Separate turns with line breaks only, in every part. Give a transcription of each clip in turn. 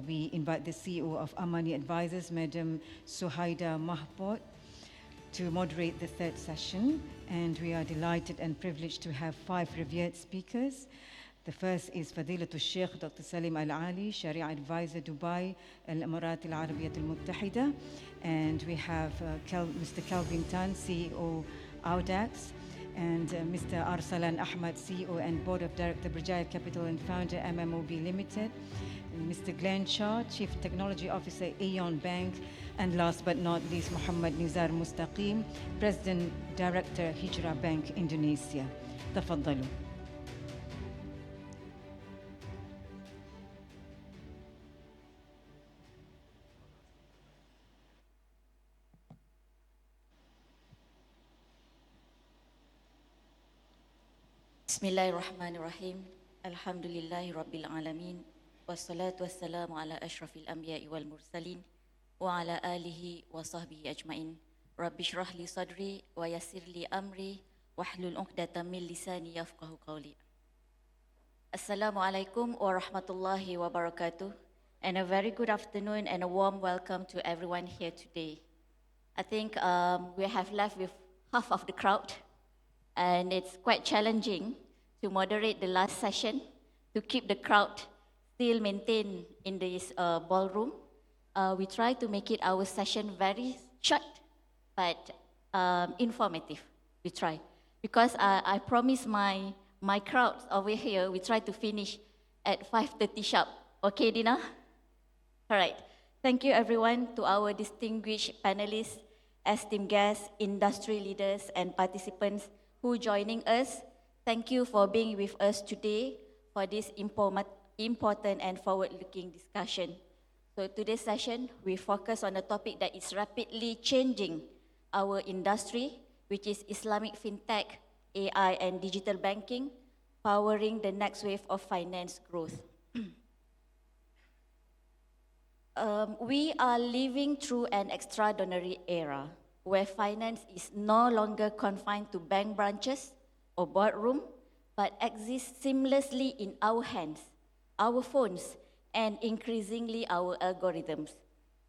We invite the CEO of Amani Advisors, Madam Suhaida Mahpoud, to moderate the third session. And we are delighted and privileged to have 5 revered speakers. The first is Fadilatul Sheikh Dr. Salim Al-Ali, Sharia Advisor, Dubai, Al-Emirat Al-Arabiyyah Al-Muttahida. And we have Mr. Kelvin Tan, CEO, Audax, and Mr. Arsalan Ahmad, CEO and Board of Director, Berjaya Capital and founder, MMOB Limited. And Mr. Glenn Shaw, Chief Technology Officer, Aeon Bank. And last but not least, Muhammad Nizar Mustaqim, President Director, Hijra Bank, Indonesia. تفضلوا.
Bismillahirrahmanirrahim. Alhamdulillahi Rabbil Alamin. Wassalatu wassalamu ala ashrafil anbiya'i wal mursalin. Wa ala alihi wa sahbihi ajma'in. Rabbi shrah li sadri wa yassir li amri. Wahlul uqdatan min lisani yafqahu qawli. Assalamualaikum warahmatullahi wabarakatuh. And a very good afternoon and a warm welcome to everyone here today. I think we have left with half of the crowd. And it's quite challenging to moderate the last session, to keep the crowd still maintained in this ballroom. We try to make it our session very short, but informative. We try. Because I promise my crowds over here, we try to finish at 5:30 sharp. Okay, Dina? All right. Thank you, everyone, to our distinguished panelists, esteemed guests, industry leaders, and participants who joining us. Thank you for being with us today for this important and forward-looking discussion. So today's session, we focus on a topic that is rapidly changing our industry, which is Islamic fintech, AI, and digital banking, powering the next wave of finance growth. We are living through an extraordinary era where finance is no longer confined to bank branches or boardroom, but exists seamlessly in our hands, our phones, and increasingly our algorithms.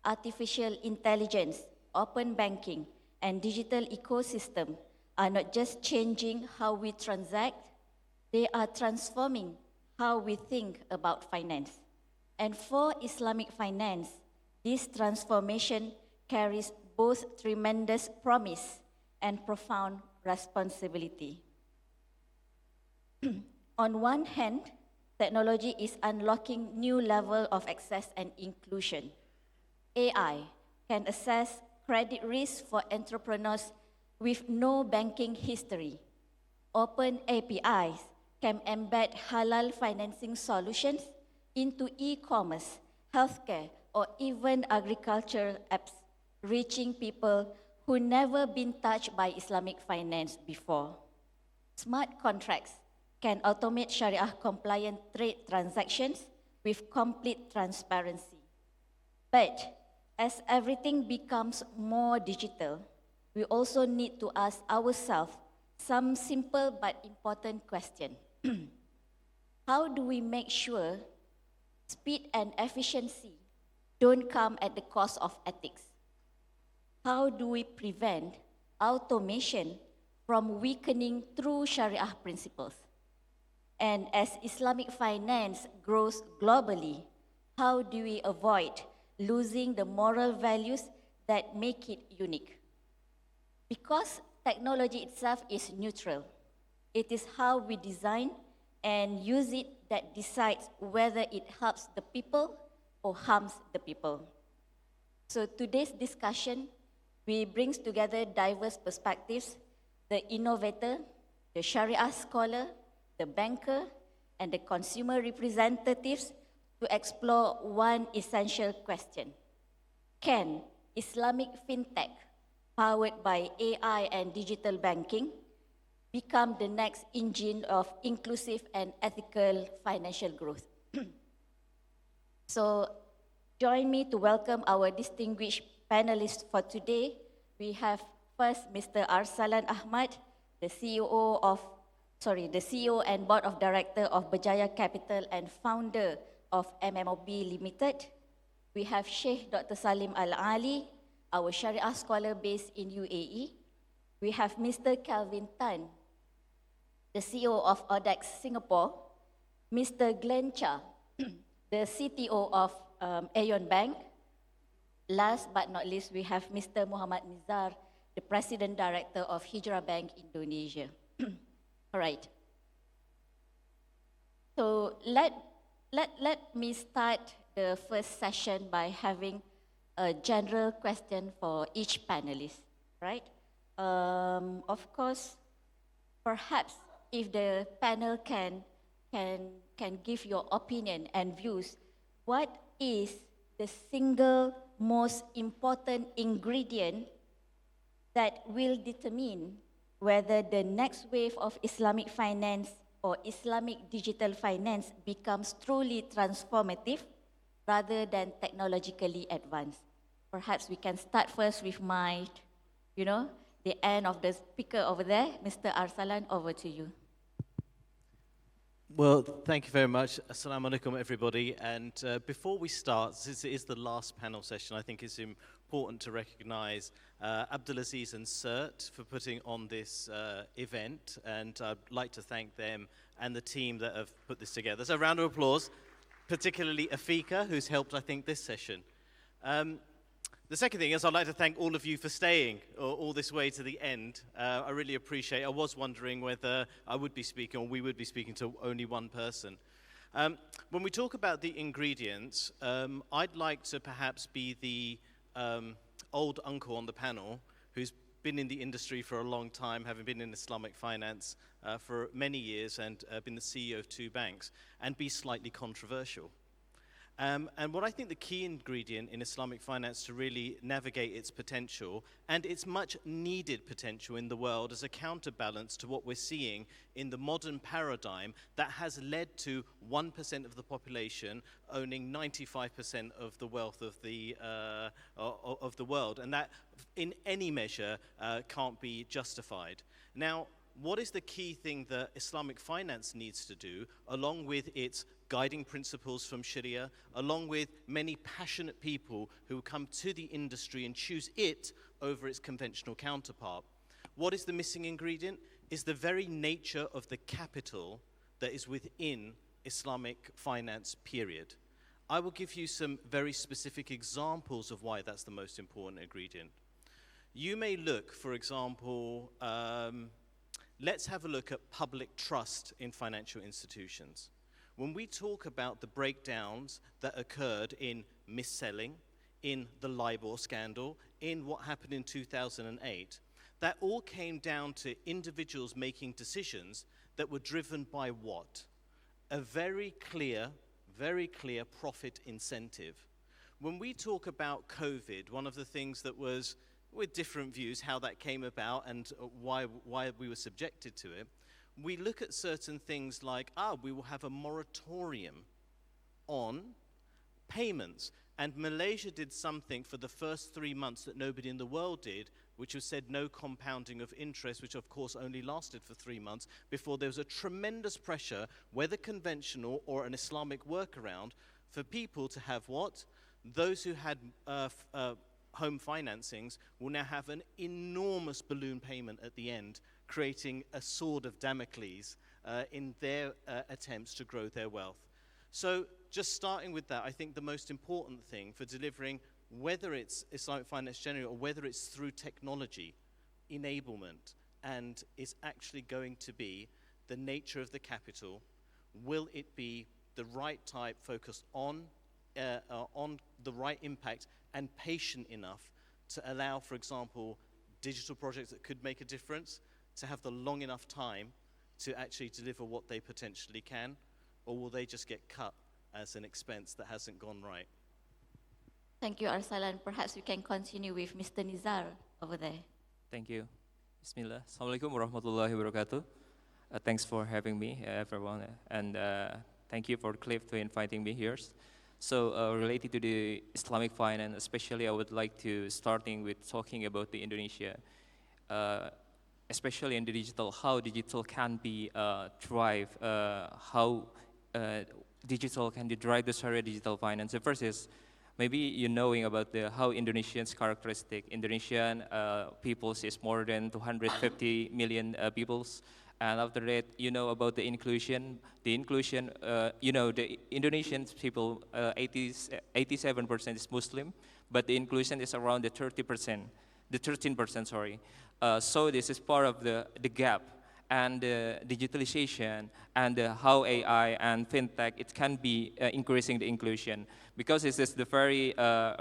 Artificial intelligence, open banking, and digital ecosystem are not just changing how we transact, they are transforming how we think about finance. And for Islamic finance, this transformation carries both tremendous promise and profound responsibility. On one hand, technology is unlocking new level of access and inclusion. AI can assess credit risk for entrepreneurs with no banking history. Open APIs can embed halal financing solutions into e-commerce, healthcare, or even agricultural apps, reaching people who never been touched by Islamic finance before. Smart contracts can automate Sharia-compliant trade transactions with complete transparency. But as everything becomes more digital, we also need to ask ourselves some simple but important question. How do we make sure speed and efficiency don't come at the cost of ethics? How do we prevent automation from weakening true Sharia principles? And as Islamic finance grows globally, how do we avoid losing the moral values that make it unique? Because technology itself is neutral, it is how we design and use it that decides whether it helps the people or harms the people. So today's discussion, we brings together diverse perspectives, the innovator, the Sharia scholar, the banker, and the consumer representatives to explore one essential question. Can Islamic fintech, powered by AI and digital banking, become the next engine of inclusive and ethical financial growth? So join me to welcome our distinguished panelists for today. We have first Mr. Arsalan Ahmad, the CEO and Board of Director of Berjaya Capital and founder of MMOB Limited. We have Sheikh Dr. Salim Al-Ali, our Sharia scholar based in UAE. We have Mr. Calvin Tan, the CEO of Odex Singapore. Mr. Glenn Cha, the CTO of Aeon Bank. Last but not least, we have Mr. Muhammad Nizar, the President Director of Hijrah Bank Indonesia. All right. So let me start the first session by having a general question for each panelist, right? Of course, perhaps if the panel can give your opinion and views, what is the single most important ingredient that will determine whether the next wave of Islamic finance or Islamic digital finance becomes truly transformative rather than technologically advanced? Perhaps we can start first with the end of the speaker over there. Mr. Arsalan, over to you.
Well, thank you very much. Assalamu alaikum, everybody. And before we start, since it is the last panel session, I think it's important to recognize Abdulaziz and CERT for putting on this event. And I'd like to thank them and the team that have put this together. So a round of applause, particularly Afika, who's helped, I think, this session. The second thing is I'd like to thank all of you for staying all this way to the end. I really appreciate it. I was wondering whether I would be speaking or we would be speaking to only one person. When we talk about the ingredients, I'd like to perhaps be the old uncle on the panel who's been in the industry for a long time, having been in Islamic finance for many years and been the CEO of 2 banks, and be slightly controversial. And what I think the key ingredient in Islamic finance to really navigate its potential and its much needed potential in the world as a counterbalance to what we're seeing in the modern paradigm that has led to 1% of the population owning 95% of the wealth of the world, and that in any measure can't be justified. Now, what is the key thing that Islamic finance needs to do, along with its guiding principles from Sharia, along with many passionate people who come to the industry and choose it over its conventional counterpart? What is the missing ingredient? Is the very nature of the capital that is within Islamic finance, period. I will give you some very specific examples of why that's the most important ingredient. You may look, for example, let's have a look at public trust in financial institutions. When we talk about the breakdowns that occurred in mis-selling, in the LIBOR scandal, in what happened in 2008, that all came down to individuals making decisions that were driven by what? A very clear profit incentive. When we talk about COVID, one of the things that was, with different views, how that came about and why we were subjected to it, we look at certain things like, we will have a moratorium on payments. And Malaysia did something for the first 3 months that nobody in the world did, which was said no compounding of interest, which of course only lasted for 3 months before there was a tremendous pressure, whether conventional or an Islamic workaround, for people to have what? Those who had home financings will now have an enormous balloon payment at the end, creating a sword of Damocles in their attempts to grow their wealth. So just starting with that, I think the most important thing for delivering, whether it's Islamic finance generally or whether it's through technology, enablement, and is actually going to be the nature of the capital. Will it be the right type focused on the right impact and patient enough to allow, for example, digital projects that could make a difference, to have the long enough time to actually deliver what they potentially can, or will they just get cut as an expense that hasn't gone right?
Thank you, Arsalan. Perhaps we can continue with Mr. Nizar over there.
Thank you. Bismillah. Assalamualaikum warahmatullahi wabarakatuh. Thanks for having me, everyone. And thank you for Cliff to inviting me here. So related to the Islamic finance, especially I would like to starting with talking about the Indonesia, especially in the digital, how digital can be drive, how digital can drive the Sharia digital finance. The first is maybe you knowing about how Indonesians characteristic. Indonesian peoples is more than 250 million peoples. And after that, you know about the inclusion. The inclusion, the Indonesian people, 87% is Muslim, but the inclusion is around the 30%, the 13%, sorry. So this is part of the gap and digitalization and how AI and fintech, it can be increasing the inclusion. Because this is the very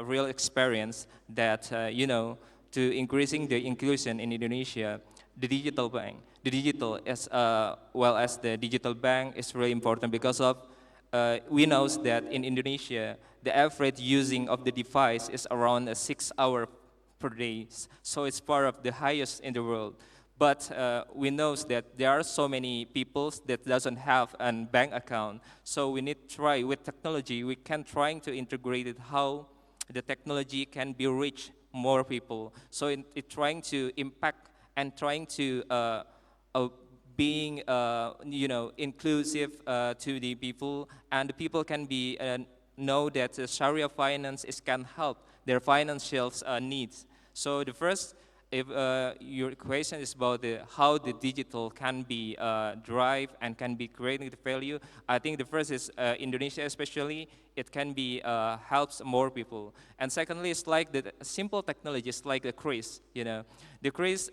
real experience that, to increasing the inclusion in Indonesia, the digital bank, the digital as well as the digital bank is really important because of we know that in Indonesia, the average using of the device is around 6 hours per day. So it's part of the highest in the world. But we know that there are so many people that doesn't have a bank account. So we need to try with technology, we can try to integrate it how the technology can be reach more people. So it trying to impact and trying to being inclusive to the people, and the people can be know that Sharia finance can help their financial needs. So the first, if your question is about how the digital can be drive and can be creating the value, I think the first is Indonesia especially, it can be helps more people. And secondly, it's like the simple technologies like the CRIS, The CRIS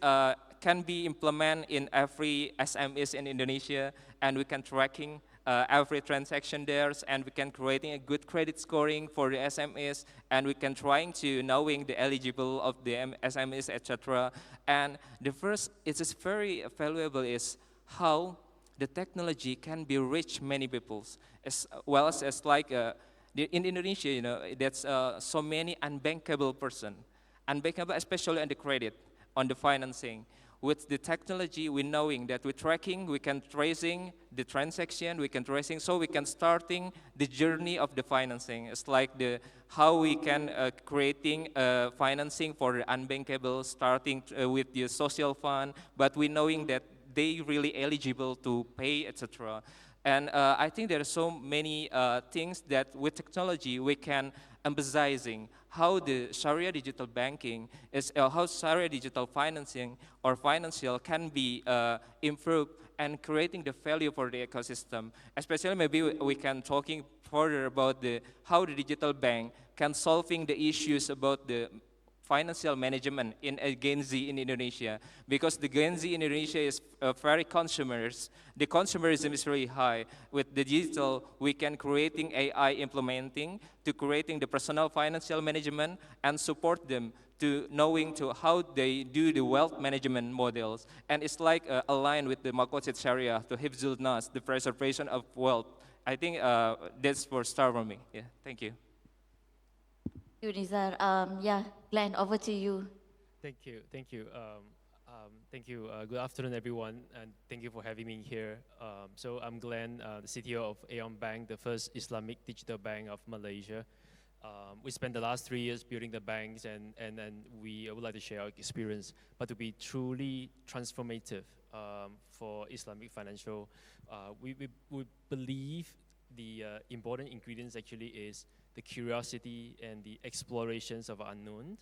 can be implemented in every SMEs in Indonesia, and we can tracking every transaction there, and we can creating a good credit scoring for the SMEs, and we can trying to knowing the eligible of the SMEs, etc. And the first, it is very valuable is how the technology can be reach many peoples, as well as like in Indonesia, that's so many unbankable person, unbankable especially on the credit, on the financing. With the technology, we knowing that we're tracking, we can tracing the transaction, we can tracing, so we can starting the journey of the financing. It's like how we can creating financing for the unbankable, starting with the social fund, but we knowing that they really eligible to pay, etc. And I think there are so many things that with technology we can emphasizing how the Sharia digital banking is, how Sharia digital financing or financial can be improved and creating the value for the ecosystem. Especially maybe we can talking further about how the digital bank can solving the issues about the financial management in Gen Z in Indonesia, because the Gen Z in Indonesia is very consumers. The consumerism is really high. With the digital, we can creating AI implementing to creating the personal financial management and support them to knowing to how they do the wealth management models. And it's like aligned with the Maqasid Sharia to Hifzul Nas, the preservation of wealth. I think that's for start for me. Yeah, thank you.
Thank you, Nizar. Glenn, over to you.
Thank you. Thank you. Good afternoon, everyone, and thank you for having me here. So I'm Glenn, the CTO of Aeon Bank, the first Islamic digital bank of Malaysia. We spent the last 3 years building the banks, and we would like to share our experience, but to be truly transformative for Islamic financial. We believe the important ingredients actually is the curiosity and the explorations of unknown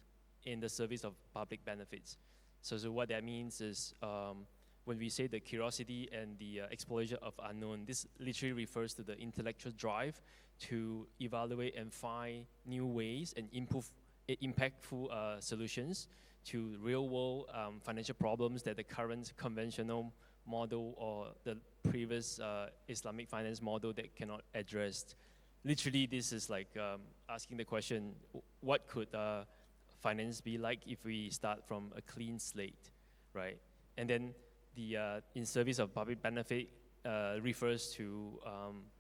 in the service of public benefits. So what that means is when we say the curiosity and the exploration of unknown, this literally refers to the intellectual drive to evaluate and find new ways and improve impactful solutions to real-world financial problems that the current conventional model or the previous Islamic finance model that cannot address. Literally, this is like asking the question, what could finance be like if we start from a clean slate, right? And then the in service of public benefit refers to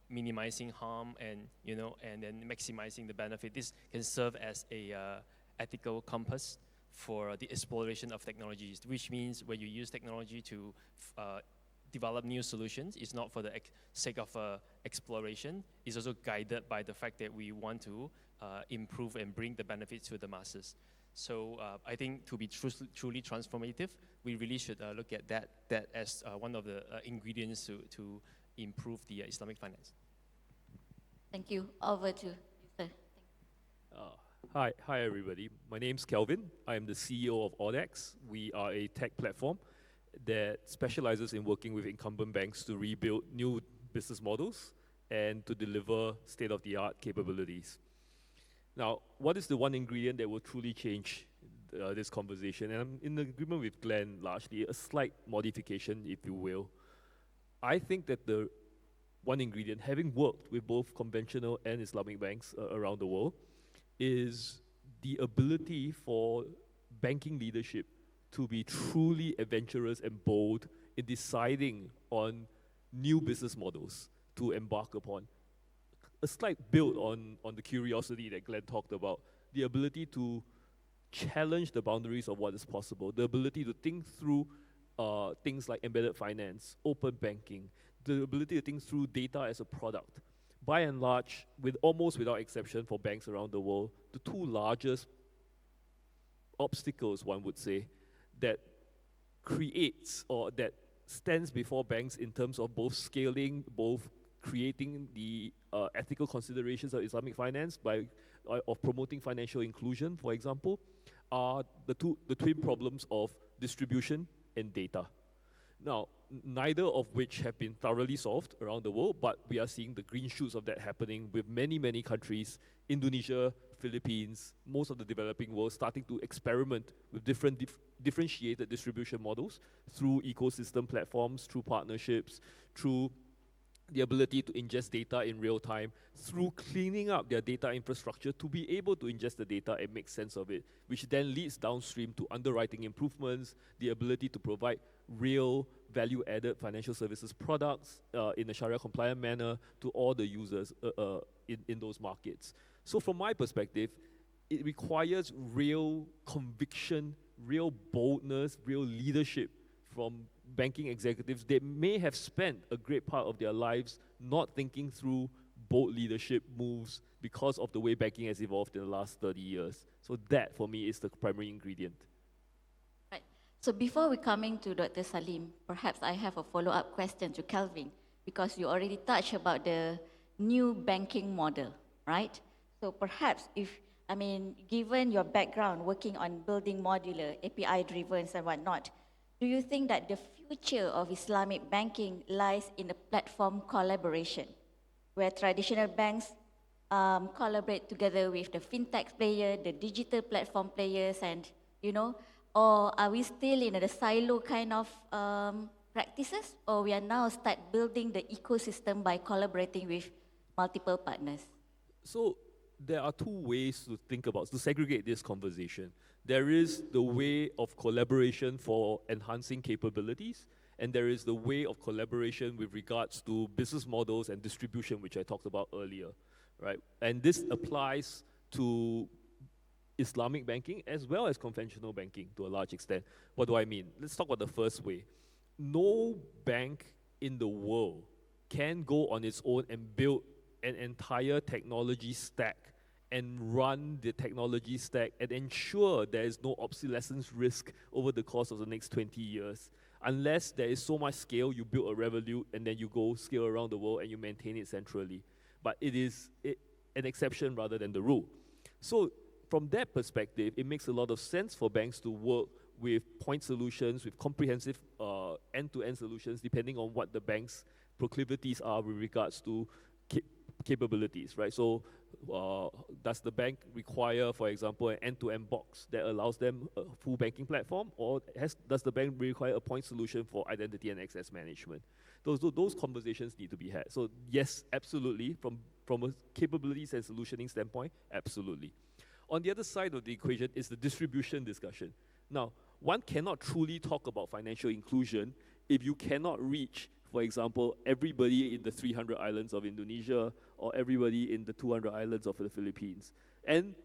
minimizing harm and then maximizing the benefit. This can serve as a ethical compass for the exploration of technologies, which means when you use technology to develop new solutions, it's not for the sake of exploration. It's also guided by the fact that we want to improve and bring the benefits to the masses. So I think to be truly transformative, we really should look at that as one of the ingredients to improve the Islamic finance.
Thank you. Over to you, sir.
Hi everybody. My name's Kelvin. I am the CEO of Audex. We are a tech platform that specializes in working with incumbent banks to rebuild new business models and to deliver state-of-the-art capabilities. Now, what is the one ingredient that will truly change this conversation? And I'm in agreement with Glenn largely, a slight modification, if you will. I think that the one ingredient, having worked with both conventional and Islamic banks around the world, is the ability for banking leadership to be truly adventurous and bold in deciding on new business models to embark upon. A slight build on the curiosity that Glenn talked about, the ability to challenge the boundaries of what is possible, the ability to think through things like embedded finance, open banking, the ability to think through data as a product. By and large, almost without exception for banks around the world, the two largest obstacles, one would say, that creates or that stands before banks in terms of both scaling, both creating the ethical considerations of Islamic finance of promoting financial inclusion, for example, are the twin problems of distribution and data. Now, neither of which have been thoroughly solved around the world, but we are seeing the green shoots of that happening with many, many countries, Indonesia, Philippines, most of the developing world starting to experiment with differentiated distribution models through ecosystem platforms, through partnerships, through the ability to ingest data in real time, through cleaning up their data infrastructure to be able to ingest the data and make sense of it, which then leads downstream to underwriting improvements, the ability to provide real value-added financial services products in a Sharia-compliant manner to all the users in those markets. So from my perspective, it requires real conviction, real boldness, real leadership from banking executives. They may have spent a great part of their lives not thinking through bold leadership moves because of the way banking has evolved in the last 30 years. So that, for me, is the primary ingredient.
Right. So before we coming to Dr. Salim, perhaps I have a follow-up question to Kelvin, because you already touched about the new banking model, right? So perhaps given your background working on building modular, API-driven and whatnot, do you think that the future of Islamic banking lies in the platform collaboration, where traditional banks collaborate together with the fintech player, the digital platform players, and or are we still in the silo kind of practices, or we are now start building the ecosystem by collaborating with multiple partners?
So there are two ways to segregate this conversation. There is the way of collaboration for enhancing capabilities, and there is the way of collaboration with regards to business models and distribution, which I talked about earlier, right? And this applies to Islamic banking as well as conventional banking to a large extent. What do I mean? Let's talk about the first way. No bank in the world can go on its own and build an entire technology stack and run the technology stack and ensure there is no obsolescence risk over the course of the next 20 years. Unless there is so much scale, you build a Revolut and then you go scale around the world and you maintain it centrally. But it is an exception rather than the rule. So from that perspective, it makes a lot of sense for banks to work with point solutions, with comprehensive end-to-end solutions, depending on what the bank's proclivities are with regards to capabilities, right? So does the bank require, for example, an end-to-end box that allows them a full banking platform, or does the bank require a point solution for identity and access management? Those conversations need to be had. So yes, absolutely, from a capabilities and solutioning standpoint, absolutely. On the other side of the equation is the distribution discussion. Now, one cannot truly talk about financial inclusion if you cannot reach, for example, everybody in the 300 islands of Indonesia or everybody in the 200 islands of the Philippines. And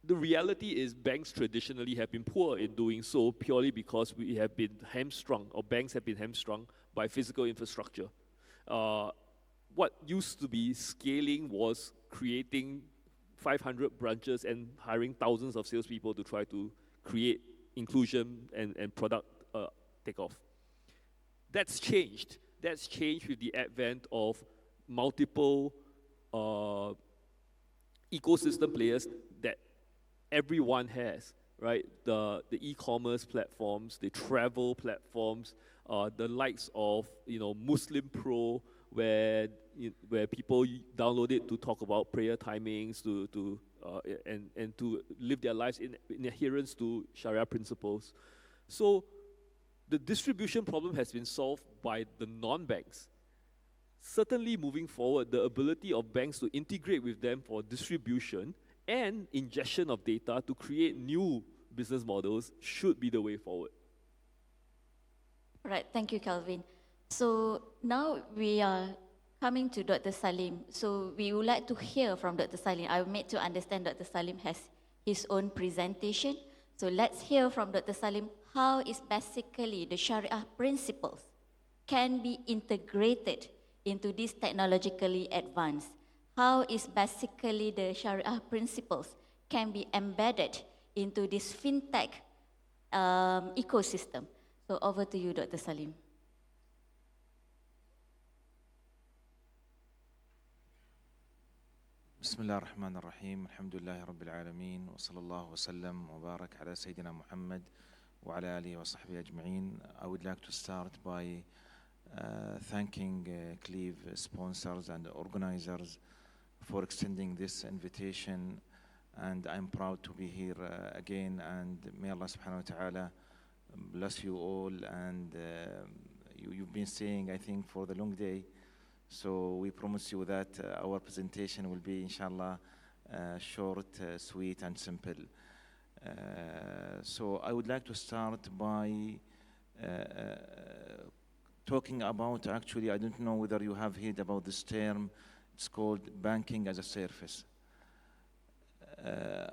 the reality is banks traditionally have been poor in doing so purely because we have been hamstrung, or banks have been hamstrung by physical infrastructure. What used to be scaling was creating 500 branches and hiring thousands of salespeople to try to create inclusion and product takeoff. That's changed. That's changed with the advent of multiple uh, ecosystem players that everyone has, right? The e-commerce platforms, the travel platforms, the likes of Muslim Pro, where people download it to talk about prayer timings, and to live their lives in adherence to Sharia principles. So the distribution problem has been solved by the non-banks. Certainly, moving forward, the ability of banks to integrate with them for distribution and ingestion of data to create new business models should be the way forward.
Right, thank you, Calvin. So now we are coming to Dr. Salim. So we would like to hear from Dr. Salim. I made to understand Dr. Salim has his own presentation. So let's hear from Dr. Salim how is basically the Sharia principles can be integrated into this technologically advanced. How is basically the Sharia principles can be embedded into this fintech ecosystem. So over to you, Dr. Salim.
بسم الله الرحمن الرحيم الحمد لله رب العالمين وصلى الله وسلم وبارك على سيدنا محمد وعلى آله وصحبه أجمعين. I would like to start by thanking Cleve sponsors and organizers for extending this invitation, and I'm proud to be here again, and may Allah subhanahu wa ta'ala bless you all, and you've been staying, I think, for the long day, so we promise you that our presentation will be inshallah short, sweet and simple. So I would like to start by talking about, actually I don't know whether you have heard about this term, it's called banking as a service.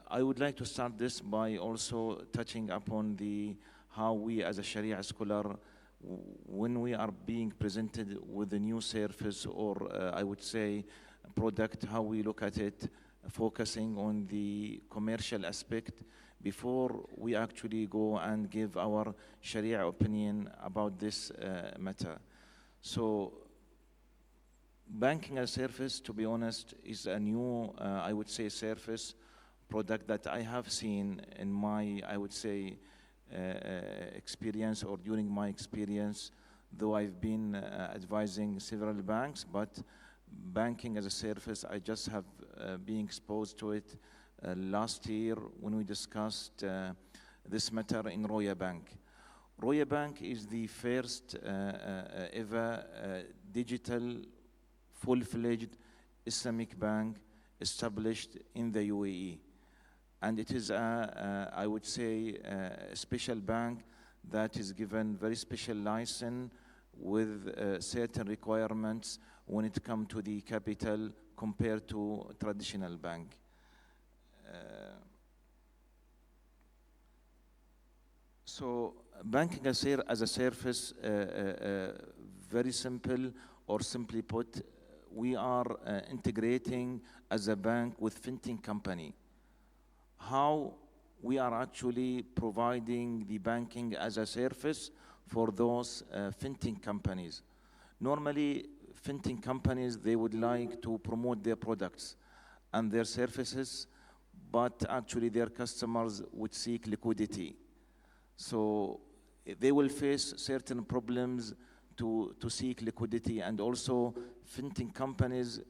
I would like to start this by also touching upon how we as a Sharia scholar, when we are being presented with a new service or I would say product, how we look at it, focusing on the commercial aspect before we actually go and give our Sharia opinion about this matter. So banking as a service, to be honest, is a new, I would say, service product that I have seen in my, I would say, experience or during my experience, though I've been advising several banks, but banking as a service, I just have been exposed to it last year when we discussed this matter in Roya Bank. Roya Bank is the first ever digital, full-fledged Islamic bank established in the UAE. And it is, I would say, a special bank that is given very special license with certain requirements when it comes to the capital compared to traditional bank. So banking as a service, very simple, or simply put, we are integrating as a bank with fintech company. How we are actually providing the banking as a service for those fintech companies. Normally, fintech companies, they would like to promote their products and their services, but actually their customers would seek liquidity. So they will face certain problems to seek liquidity, and also fintech companies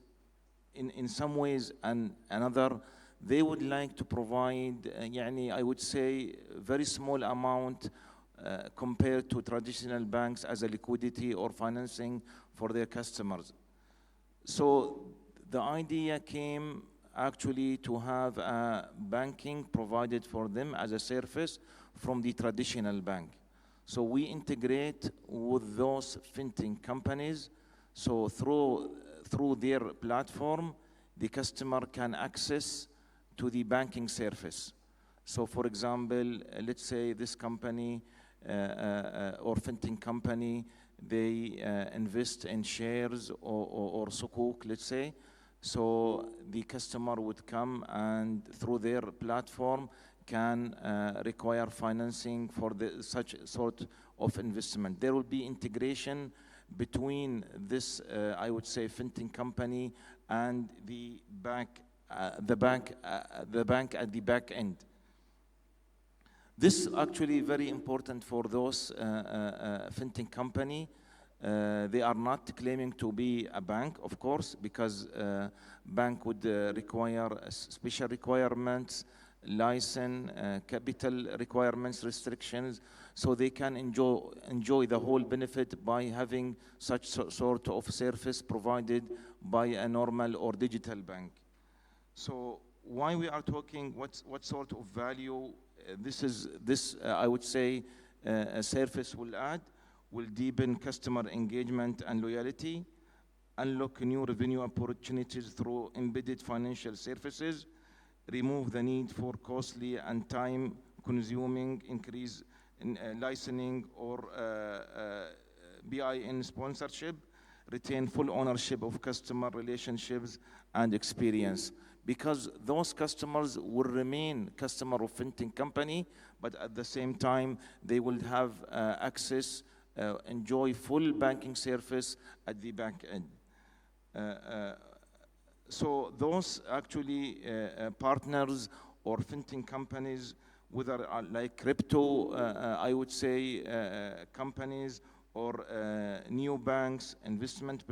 in some ways and another, they would like to provide, I would say, very small amount compared to traditional banks as a liquidity or financing for their customers. So the idea came actually to have banking provided for them as a service from the traditional bank. So we integrate with those fintech companies. So through their platform, the customer can access to the banking service. So for example, let's say this company or fintech company, they invest in shares or sukuk, let's say. So the customer would come and through their platform can require financing for such sort of investment. There will be integration between this, I would say, fintech company and the bank at the back end. This actually very important for those fintech company. They are not claiming to be a bank, of course, because bank would require special requirements, license, capital requirements, restrictions, so they can enjoy the whole benefit by having such sort of service provided by a normal or digital bank. So why we are talking, what sort of value this I would say a service will add, will deepen customer engagement and loyalty, unlock new revenue opportunities through embedded financial services, remove the need for costly and time-consuming increase in licensing or BIN sponsorship, retain full ownership of customer relationships and experience. Because those customers will remain customer of fintech company, but at the same time, they will have access, enjoy full banking service at the back end. So those actually partners or fintech companies, whether like crypto, I would say companies or new banks, investment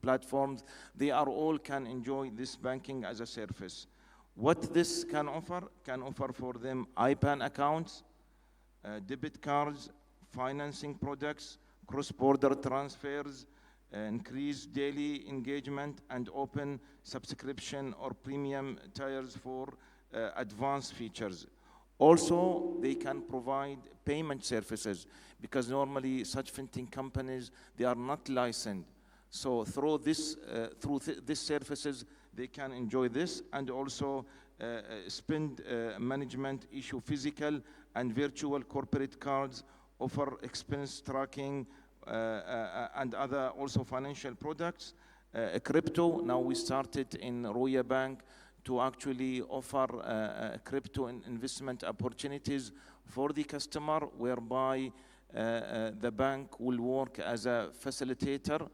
platforms, they are all can enjoy this banking as a service. What this can offer for them IBAN accounts, debit cards, financing products, cross-border transfers, increase daily engagement, and open subscription or premium tiers for advanced features. Also, they can provide payment services because normally such fintech companies, they are not licensed. So through these services, they can enjoy this, and also spend management, issue physical and virtual corporate cards, offer expense tracking, and other also financial products. Crypto, now we started in Roya Bank to actually offer crypto investment opportunities for the customer, whereby the bank will work as a facilitator,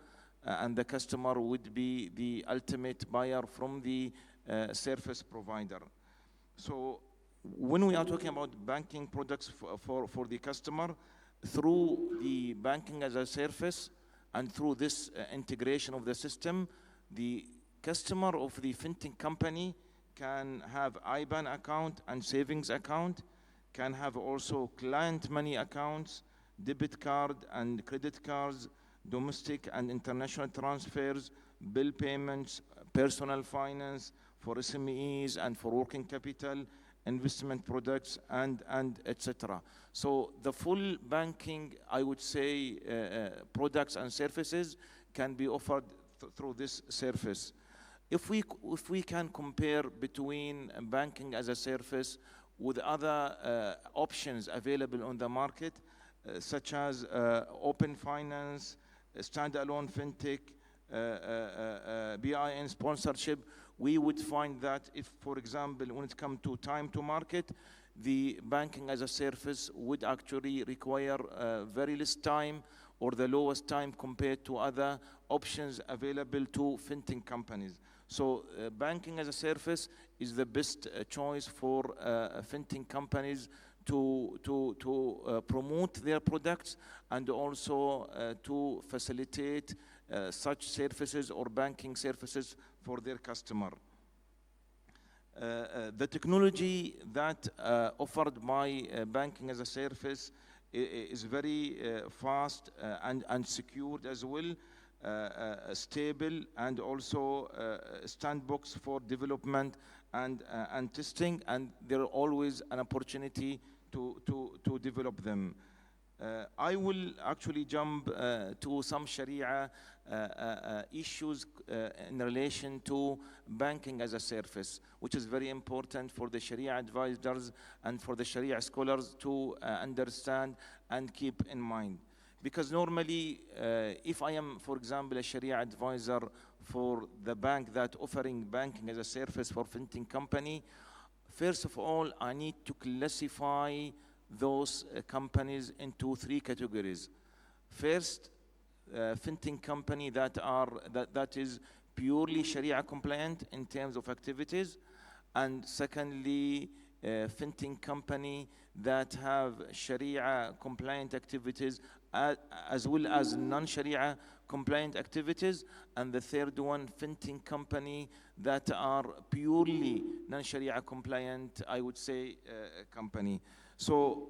and the customer would be the ultimate buyer from the service provider. So when we are talking about banking products for the customer, through the banking as a service and through this integration of the system, the customer of the fintech company can have IBAN account and savings account, can have also client money accounts, debit card and credit cards, domestic and international transfers, bill payments, personal finance for SMEs and for working capital, investment products, and etc. So the full banking, I would say, products and services can be offered through this service. If we can compare between banking as a service with other options available on the market, such as open finance, standalone fintech, BIN sponsorship, we would find that if, for example, when it comes to time to market, the banking as a service would actually require very less time or the lowest time compared to other options available to fintech companies. So banking as a service is the best choice for fintech companies to promote their products and also to facilitate such services or banking services for their customer. The technology that offered by banking as a service is very fast and secured as well, stable, and also sandbox for development and testing, and there are always an opportunity to develop them. I will actually jump to some Sharia issues in relation to banking as a service, which is very important for the Sharia advisors and for the Sharia scholars to understand and keep in mind. Because normally, if I am, for example, a Sharia advisor for the bank that offering banking as a service for fintech company, first of all, I need to classify those companies into three categories. First, fintech company that is purely Sharia compliant in terms of activities, and secondly, fintech company that have Sharia compliant activities as well as non-Sharia compliant activities, and the third one, fintech company that are purely non-Sharia compliant, I would say, company. So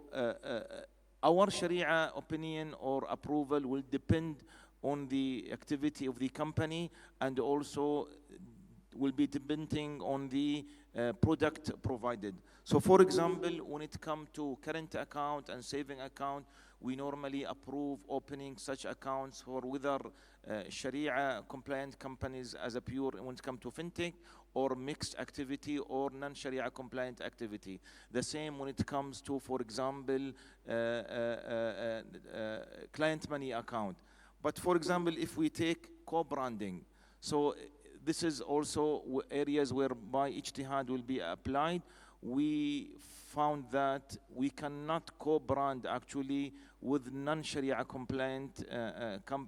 our Sharia opinion or approval will depend on the activity of the company, and also will be depending on the product provided. So for example, when it comes to current account and saving account, we normally approve opening such accounts for whether Sharia compliant companies as a pure when it comes to fintech, or mixed activity or non-Sharia compliant activity. The same when it comes to, for example, client money account. But for example, if we take co-branding, so this is also areas whereby ijtihad will be applied. We found that we cannot co-brand actually with non-Sharia compliant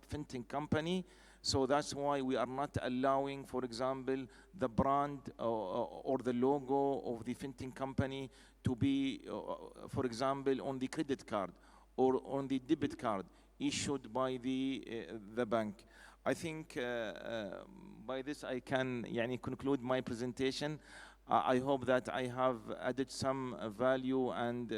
fintech company. So that's why we are not allowing, for example, the brand or the logo of the fintech company to be, for example, on the credit card or on the debit card issued by the bank. I think by this I can conclude my presentation. I hope that I have added some value and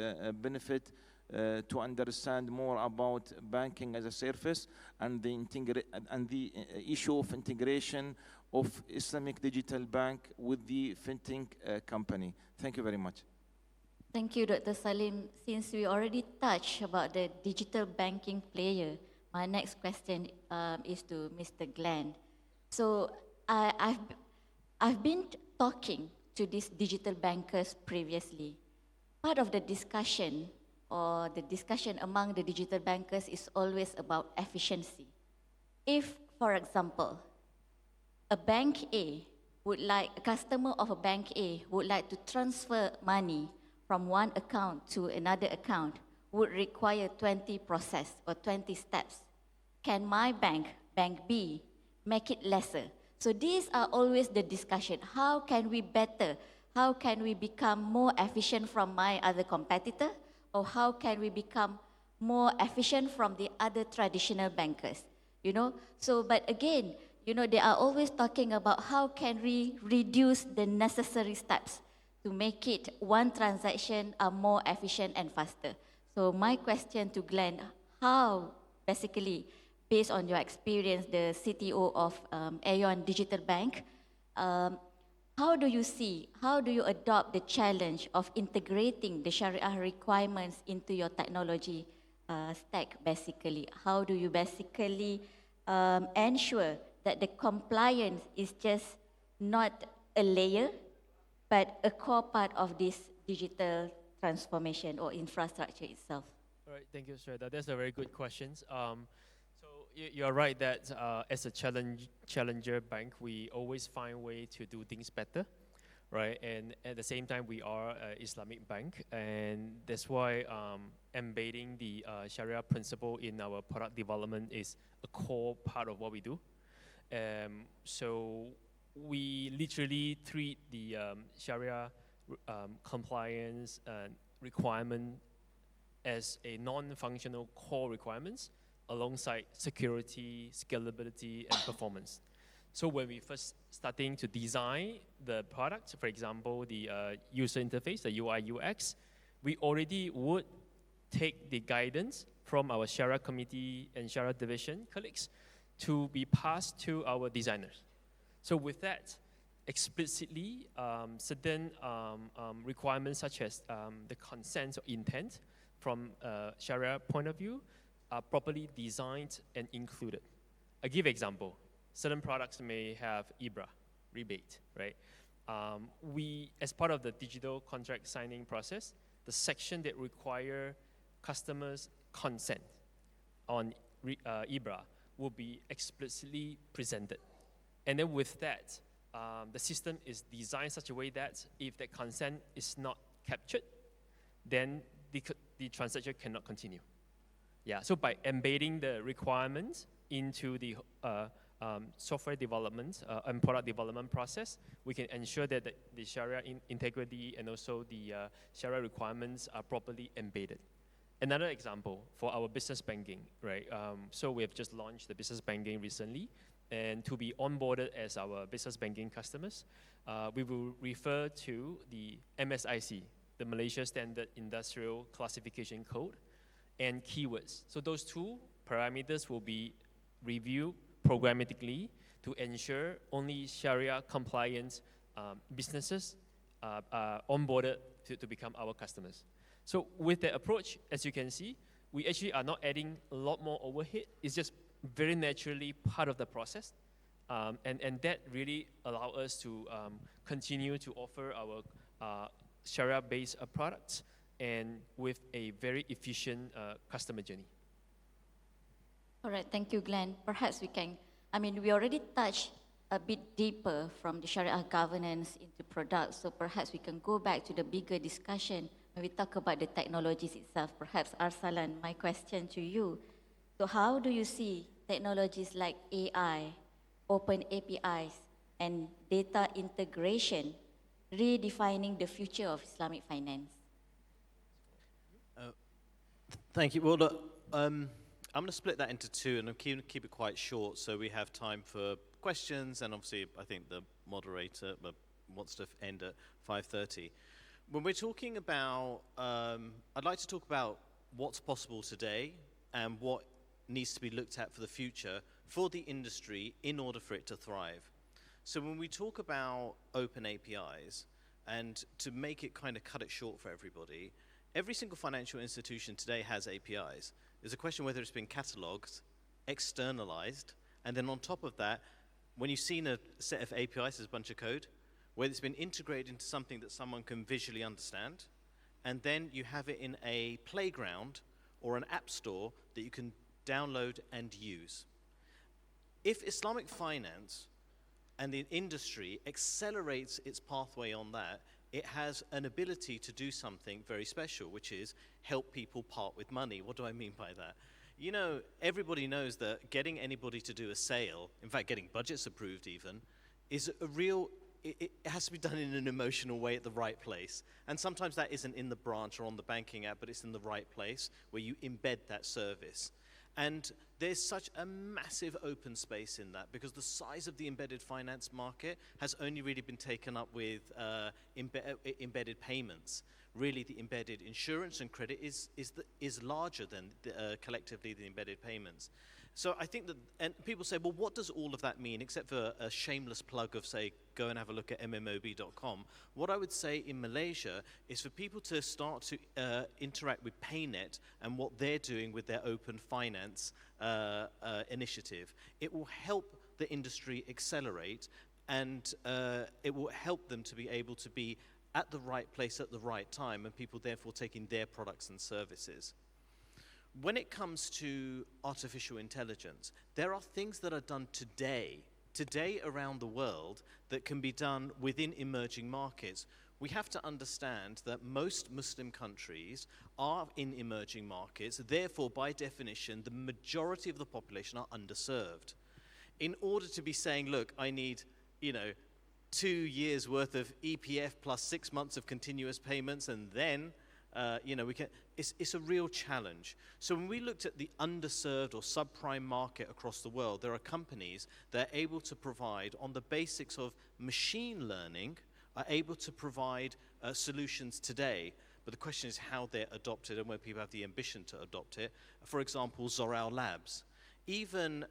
benefit to understand more about banking as a service and the issue of integration of Islamic Digital Bank with the fintech company. Thank you very much.
Thank you, Dr. Salim. Since we already touched about the digital banking player, my next question is to Mr. Glenn. So I've been talking to these digital bankers previously. Part of the discussion or the discussion among the digital bankers is always about efficiency. If, for example, a customer of a bank A would like to transfer money from one account to another account, would require 20 process or 20 steps. Can my bank, Bank B, make it lesser? So these are always the discussion. How can we become more efficient from my other competitor? Or how can we become more efficient from the other traditional bankers? So, but again, they are always talking about how can we reduce the necessary steps to make it one transaction more efficient and faster. So my question to Glenn, how basically, based on your experience, the CTO of Aeon Digital Bank, how do you adopt the challenge of integrating the Sharia requirements into your technology stack, basically? How do you basically ensure that the compliance is just not a layer, but a core part of this digital transformation or infrastructure itself?
All right, thank you, Shweta. That's a very good question. You're right that as a challenger bank, we always find a way to do things better, right? And at the same time, we are an Islamic bank, and that's why embedding the Sharia principle in our product development is a core part of what we do. So we literally treat the Sharia compliance requirement as a non-functional core requirements, alongside security, scalability, and performance. So when we first starting to design the product, for example, the user interface, the UI UX, we already would take the guidance from our Sharia committee and Sharia division colleagues to be passed to our designers. So with that, explicitly, certain requirements such as the consent or intent from Sharia point of view are properly designed and included. I give example. Certain products may have IBRA, rebate, right? We, as part of the digital contract signing process, the section that require customers' consent on IBRA will be explicitly presented. And then with that, the system is designed such a way that if the consent is not captured, then the transaction cannot continue. Yeah, so by embedding the requirements into the software development and product development process, we can ensure that the Sharia integrity and also the Sharia requirements are properly embedded. Another example for our business banking, right? So we have just launched the business banking recently, and to be onboarded as our business banking customers, we will refer to the MSIC, the Malaysia Standard Industrial Classification Code, and keywords. So those two parameters will be reviewed programmatically to ensure only Sharia compliant businesses are onboarded to become our customers. So with that approach, as you can see, we actually are not adding a lot more overhead. It's just very naturally part of the process. And that really allows us to continue to offer our Sharia-based products and with a very efficient customer journey.
All right, thank you, Glenn. Perhaps we can, we already touched a bit deeper from the Sharia governance into products, so perhaps we can go back to the bigger discussion when we talk about the technologies itself. Perhaps, Arsalan, my question to you. So how do you see technologies like AI, open APIs, and data integration redefining the future of Islamic finance?
Thank you. Well, look, I'm going to split that into two, and I'm keep it quite short so we have time for questions, and obviously I think the moderator wants to end at 5:30. When we're talking about, I'd like to talk about what's possible today and what needs to be looked at for the future for the industry in order for it to thrive. So when we talk about open APIs, and to make it kind of cut it short for everybody, every single financial institution today has APIs. There's a question whether it's been cataloged, externalized, and then on top of that, when you've seen a set of APIs as a bunch of code, whether it's been integrated into something that someone can visually understand, and then you have it in a playground or an app store that you can download and use. If Islamic finance and the industry accelerates its pathway on that, it has an ability to do something very special, which is help people part with money. What do I mean by that? You know, everybody knows that getting anybody to do a sale, in fact, getting budgets approved even, is a real, it has to be done in an emotional way at the right place. And sometimes that isn't in the branch or on the banking app, but it's in the right place where you embed that service. And there's such a massive open space in that because the size of the embedded finance market has only really been taken up with embedded payments. Really, the embedded insurance and credit is larger than collectively the embedded payments. So I think that, and people say, well, what does all of that mean, except for a shameless plug of, say, go and have a look at mmob.com. What I would say in Malaysia is for people to start to interact with PayNet and what they're doing with their open finance initiative. It will help the industry accelerate, and it will help them to be able to be at the right place at the right time, and people therefore taking their products and services. When it comes to artificial intelligence, there are things that are done today around the world that can be done within emerging markets. We have to understand that most Muslim countries are in emerging markets, therefore, by definition, the majority of the population are underserved. In order to be saying, look, I need, 2 years worth of EPF plus 6 months of continuous payments, and then it's a real challenge. So when we looked at the underserved or subprime market across the world, there are companies that are able to provide, on the basics of machine learning, are able to provide solutions today. But the question is how they're adopted and where people have the ambition to adopt it. For example, Zoral Labs. Even,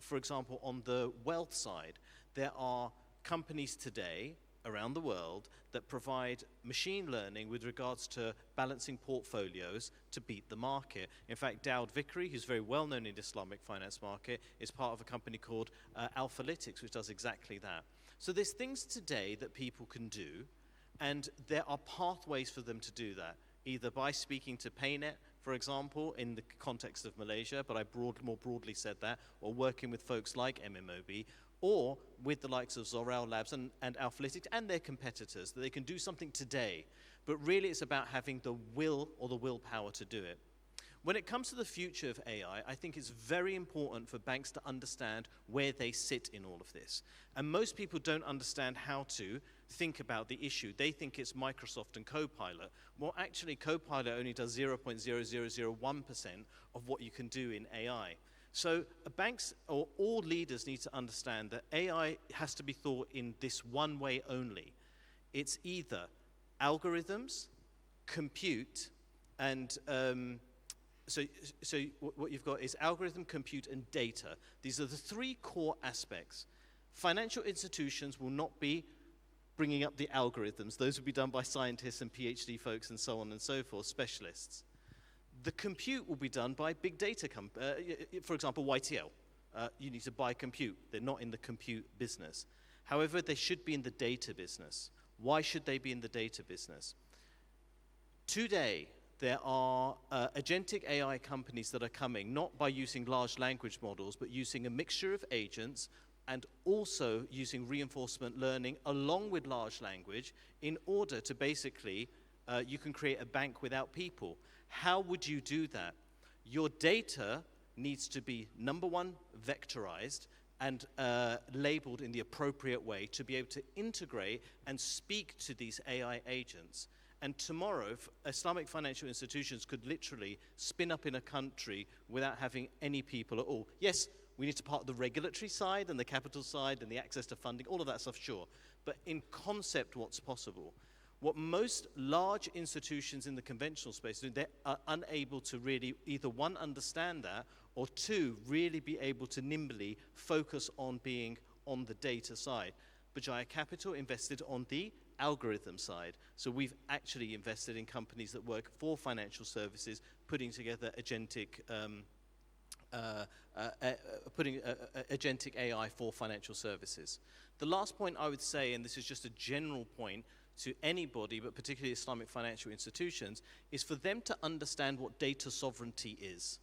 for example, on the wealth side, there are companies today around the world that provide machine learning with regards to balancing portfolios to beat the market. In fact, Daud Vikri, who's very well known in the Islamic finance market, is part of a company called Alphalytics, which does exactly that. So there's things today that people can do, and there are pathways for them to do that, either by speaking to PayNet, for example, in the context of Malaysia, but I more broadly said that, or working with folks like MMOB, or with the likes of Zoral Labs and Alphalytics and their competitors, that they can do something today. But really it's about having the will or the willpower to do it. When it comes to the future of AI, I think it's very important for banks to understand where they sit in all of this. And most people don't understand how to think about the issue. They think it's Microsoft and Copilot. Well, actually, Copilot only does 0.0001% of what you can do in AI. So banks or all leaders need to understand that AI has to be thought in this one way only. It's either algorithms, compute, and so what you've got is algorithm, compute, and data. These are the three core aspects. Financial institutions will not be bringing up the algorithms. Those will be done by scientists and PhD folks and so on and so forth, specialists. The compute will be done by big data, for example, YTL. You need to buy compute. They're not in the compute business. However, they should be in the data business. Why should they be in the data business? Today, there are agentic AI companies that are coming, not by using large language models, but using a mixture of agents and also using reinforcement learning along with large language in order to basically, you can create a bank without people. How would you do that? Your data needs to be, number one, vectorized and labeled in the appropriate way to be able to integrate and speak to these AI agents. And tomorrow, Islamic financial institutions could literally spin up in a country without having any people at all. Yes, we need to part the regulatory side and the capital side and the access to funding, all of that stuff, sure. But in concept, what's possible? What most large institutions in the conventional space do, they are unable to really either one, understand that, or two, really be able to nimbly focus on being on the data side. Bajaya Capital invested on the algorithm side. So we've actually invested in companies that work for financial services, putting together agentic agentic AI for financial services. The last point I would say, and this is just a general point to anybody, but particularly Islamic financial institutions, is for them to understand what data sovereignty is,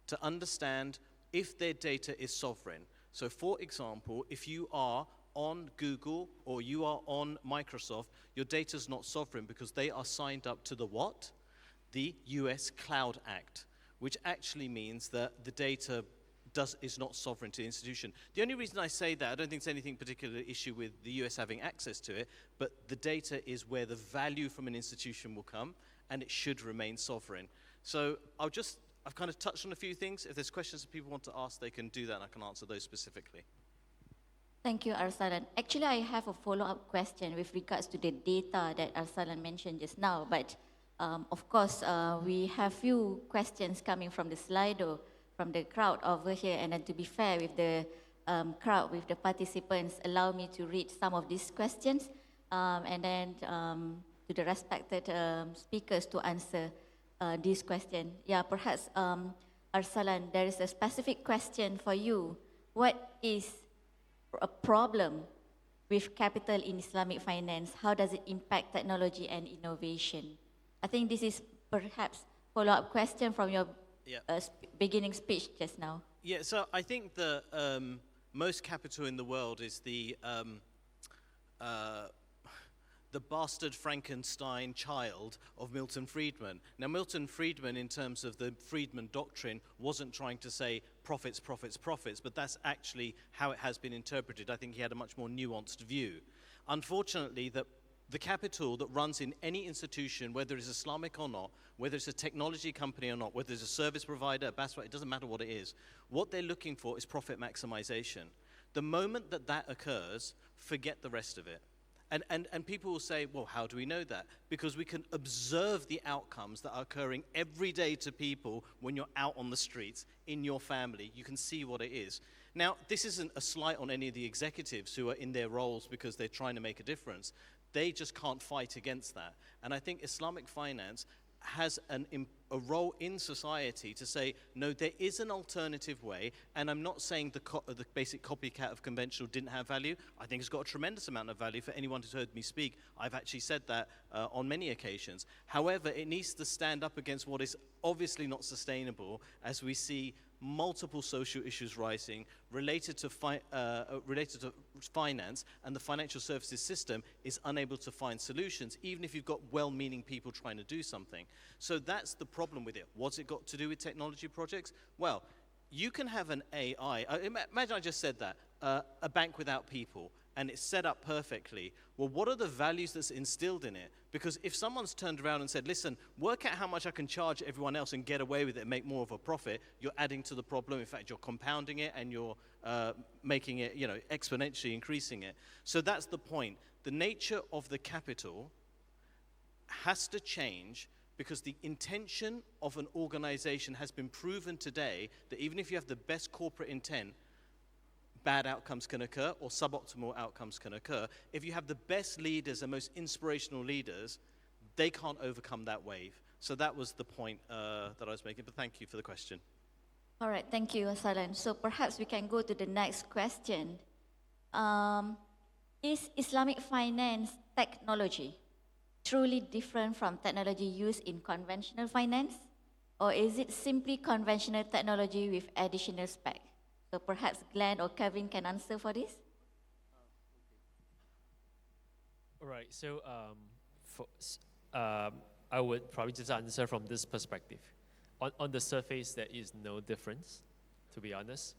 to understand if their data is sovereign. So for example, if you are on Google or you are on Microsoft, your data's not sovereign because they are signed up to the what? The US Cloud Act, which actually means that the data is not sovereign to the institution. The only reason I say that, I don't think there's anything particular issue with the US having access to it, but the data is where the value from an institution will come, and it should remain sovereign. So I've kind of touched on a few things. If there's questions that people want to ask, they can do that, and I can answer those specifically.
Thank you, Arsalan. Actually, I have a follow-up question with regards to the data that Arsalan mentioned just now, but of course, we have few questions coming from the Slido, from the crowd over here, and then to be fair with the crowd, with the participants, allow me to read some of these questions, and then to the respected speakers to answer this question. Yeah, perhaps, Arsalan, there is a specific question for you. What is a problem with capital in Islamic finance? How does it impact technology and innovation? I think this is perhaps follow-up question from your beginning speech just now.
Yeah, so I think the most capital in the world is the bastard Frankenstein child of Milton Friedman. Now, Milton Friedman, in terms of the Friedman doctrine, wasn't trying to say profits, profits, profits, but that's actually how it has been interpreted. I think he had a much more nuanced view. Unfortunately, the capital that runs in any institution, whether it's Islamic or not, whether it's a technology company or not, whether it's a service provider, a BASWA, it doesn't matter what it is, what they're looking for is profit maximization. The moment that occurs, forget the rest of it. And people will say, well, how do we know that? Because we can observe the outcomes that are occurring every day to people when you're out on the streets, in your family. You can see what it is. Now, this isn't a slight on any of the executives who are in their roles because they're trying to make a difference. They just can't fight against that. And I think Islamic finance has a role in society to say, no, there is an alternative way, and I'm not saying the basic copycat of conventional didn't have value. I think it's got a tremendous amount of value for anyone who's heard me speak. I've actually said that on many occasions. However, it needs to stand up against what is obviously not sustainable, as we see multiple social issues rising related to finance, and the financial services system is unable to find solutions, even if you've got well-meaning people trying to do something. So that's the problem with it. What's it got to do with technology projects? Well, you can have an AI. Imagine I just said that, a bank without people, and it's set up perfectly. Well, what are the values that's instilled in it? Because if someone's turned around and said, listen, work out how much I can charge everyone else and get away with it and make more of a profit, you're adding to the problem. In fact, you're compounding it and you're making it, exponentially increasing it. So that's the point. The nature of the capital has to change, because the intention of an organization has been proven today that even if you have the best corporate intent, bad outcomes can occur or suboptimal outcomes can occur. If you have the best leaders and most inspirational leaders, they can't overcome that wave. So that was the point that I was making, but thank you for the question.
All right, thank you, Salan. So perhaps we can go to the next question. Is Islamic finance technology truly different from technology used in conventional finance? Or is it simply conventional technology with additional spec? So perhaps Glenn or Kevin can answer for this.
All right, so I would probably just answer from this perspective. On the surface, there is no difference, to be honest.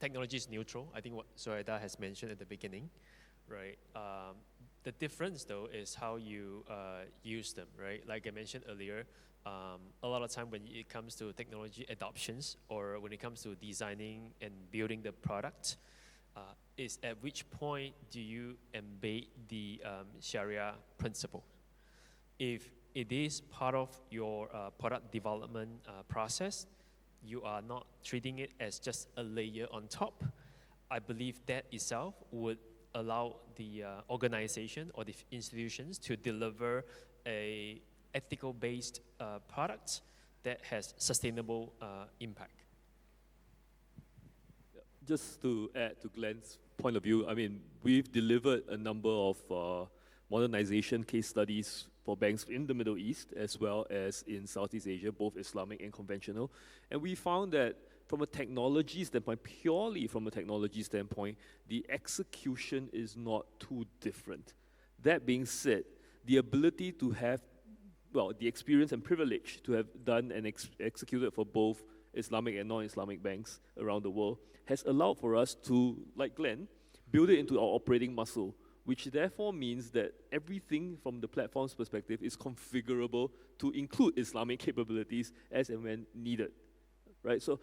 Technology is neutral. I think what Zoraida has mentioned at the beginning, right? The difference, though, is how you use them, right? Like I mentioned earlier, a lot of time when it comes to technology adoptions or when it comes to designing and building the product, is at which point do you embed the Sharia principle? If it is part of your product development process, you are not treating it as just a layer on top. I believe that itself would allow the organization or the institutions to deliver a ethical-based product that has sustainable impact.
Just to add to Glenn's point of view, I mean, we've delivered a number of modernization case studies for banks in the Middle East as well as in Southeast Asia, both Islamic and conventional. And we found that from a technology standpoint, purely from a technology standpoint, the execution is not too different. That being said, the ability to have, well, the experience and privilege to have done and executed for both Islamic and non-Islamic banks around the world has allowed for us to, like Glenn, build it into our operating muscle, which therefore means that everything from the platform's perspective is configurable to include Islamic capabilities as and when needed, right? So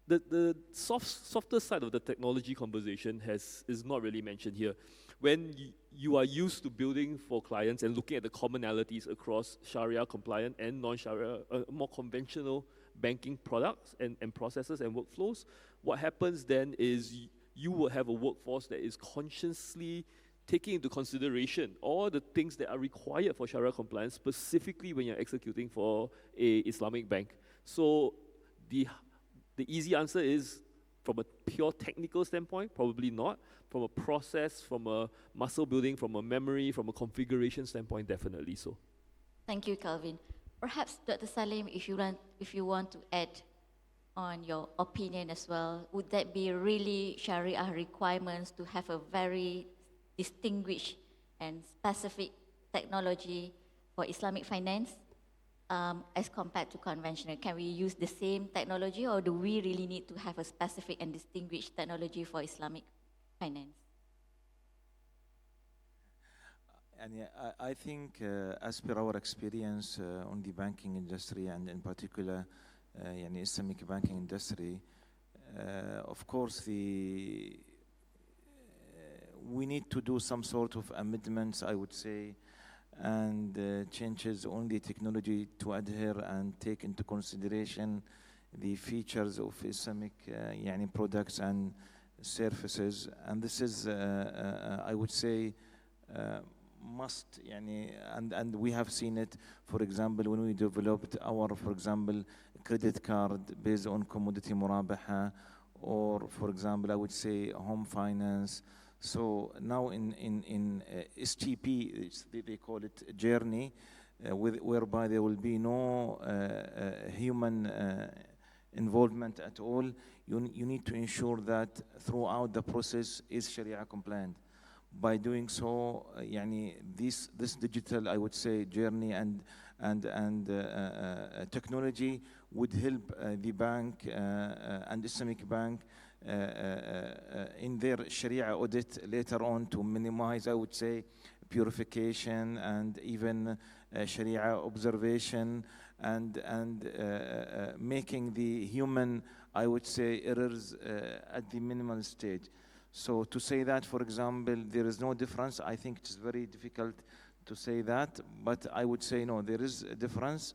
the softer side of the technology conversation is not really mentioned here. When you are used to building for clients and looking at the commonalities across Sharia compliant and non-Sharia, more conventional banking products and processes and workflows, what happens then is you will have a workforce that is consciously taking into consideration all the things that are required for Sharia compliance, specifically when you're executing for a Islamic bank. So the easy answer is, from a pure technical standpoint, probably not. From a process, from a muscle building, from a memory, from a configuration standpoint, definitely so.
Thank you, Calvin. Perhaps Dr. Salim, if you want to add on your opinion as well, would that be really Sharia requirements to have a very distinguished and specific technology for Islamic finance as compared to conventional? Can we use the same technology, or do we really need to have a specific and distinguished technology for Islamic finance?
And I think, as per our experience on the banking industry and in particular, Islamic banking industry, of course, we need to do some sort of amendments, I would say, and changes on the technology to adhere and take into consideration the features of Islamic products and services. And this is, I would say, must, and we have seen it, for example, when we developed our, for example, credit card based on commodity murabaha, or, for example, I would say home finance. So now in STP, they call it journey, whereby there will be no human involvement at all. You need to ensure that throughout the process is Sharia compliant. By doing so, يعني this digital, I would say, journey and technology would help the bank and Islamic Bank in their Sharia audit later on to minimize, I would say, purification and even Sharia observation and making the human, I would say, errors at the minimal stage. So to say that, for example, there is no difference, I think it's very difficult to say that, but I would say no, there is a difference.